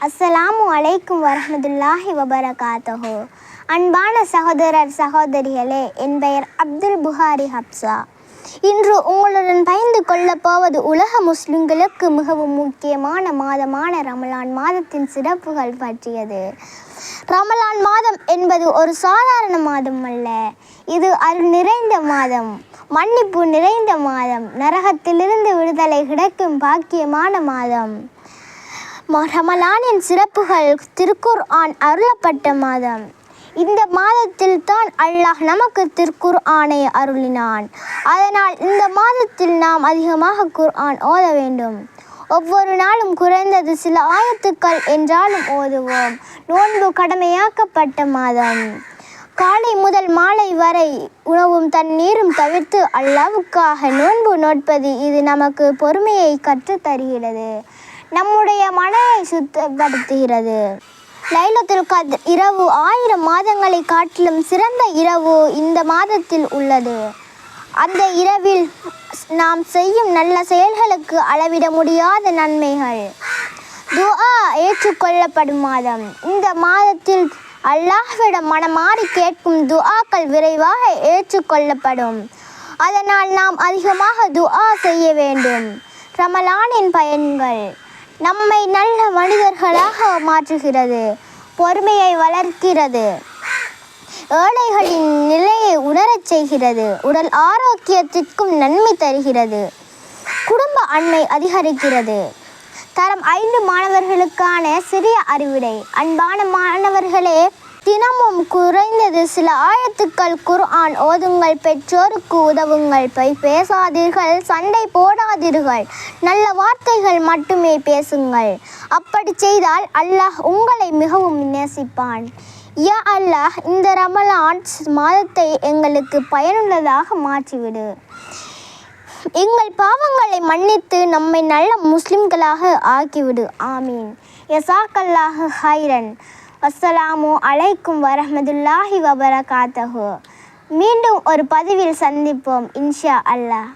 அஸ்ஸலாமு அலைக்கும் வரஹ்மத்துல்லாஹி வபரகாத்துஹு. அன்பான சகோதரர் சகோதரிகளே, என் பெயர் அப்துல் புகாரி ஹப்சா. இன்று உங்களுடன் பகிர்ந்து கொள்ளப் போவது உலக முஸ்லிம்களுக்கு மிகவும் முக்கியமான மாதமான ரமலான் மாதத்தின் சிறப்புகள் பற்றியது. ரமலான் மாதம் என்பது ஒரு சாதாரண மாதம் அல்ல. இது அருள் நிறைந்த மாதம், மன்னிப்பு நிறைந்த மாதம், நரகத்திலிருந்து விடுதலை கிடைக்கும் பாக்கியமான மாதம். ரமலானின் சிறப்புகள்: திருக்குர்ஆன் அருளப்பட்ட மாதம். இந்த மாதத்தில் தான் அல்லாஹ் நமக்கு திருக்குர்ஆனை அருளினான். அதனால் இந்த மாதத்தில் நாம் அதிகமாக குர்ஆன் ஓத வேண்டும். ஒவ்வொரு நாளும் குறைந்தது சில ஆயத்துக்கள் என்றாலும் ஓதுவோம். நோன்பு கடமையாக்கப்பட்ட மாதம். காலை முதல் மாலை வரை உணவும் தண்ணீரும் தவிர்த்து அல்லாஹ்வுக்காக நோன்பு நோட்பது இது நமக்கு பொறுமையை கற்றுத் தருகிறது, நம்முடைய மனதை சுத்தப்படுத்துகிறது. லைலத்துல் கத்ர் இரவு 1000 மாதங்களை காட்டிலும் சிறந்த இரவு இந்த மாதத்தில் உள்ளது. அந்த இரவில் நாம் செய்யும் நல்ல செயல்களுக்கு அளவிட முடியாத நன்மைகள். துஆ ஏற்றுக்கொள்ளப்படும் மாதம். இந்த மாதத்தில் அல்லாஹ்விடம் மனமாறி கேட்கும் துஆக்கள் விரைவாக ஏற்றுக்கொள்ளப்படும். அதனால் நாம் அதிகமாக துஆ செய்ய வேண்டும். ரமலானின் பயன்கள்: நம்மை நல்ல மனிதர்களாக மாற்றுகிறது, பொறுமையை வளர்க்கிறது, ஏழைகளின் நிலையை உணரச் செய்கிறது, உடல் ஆரோக்கியத்திற்கும் நன்மை தருகிறது, குடும்ப அன்மை அதிகரிக்கிறது. தரம் 5 மாணவர்களுக்கான சிறிய அறிவுரை. அன்பான மாணவர்களே, தினமும் குறைந்தது சில ஆயத்துக்கள் குர்ஆன் ஓதுங்கள். பெற்றோருக்கு உதவுங்கள். பேசாதீர்கள், சண்டை போடாதீர்கள், நல்ல வார்த்தைகள் மட்டுமே பேசுங்கள். அப்படி செய்தால் அல்லாஹ் உங்களை மிகவும் நேசிப்பான். யா அல்லாஹ், இந்த ரமலான் மாதத்தை எங்களுக்கு பயனுள்ளதாக மாற்றிவிடு. எங்கள் பாவங்களை மன்னித்து நம்மை நல்ல முஸ்லிம்களாக ஆக்கிவிடு. ஆமீன். யஸாக்கல்லாஹு ஹைரன். அஸ்ஸலாமு அலைக்கும் வரஹ்மத்துல்லாஹி வபரகாத்துஹு. மீண்டும் ஒரு பதிவில் சந்திப்போம் இன்ஷா அல்லாஹ்.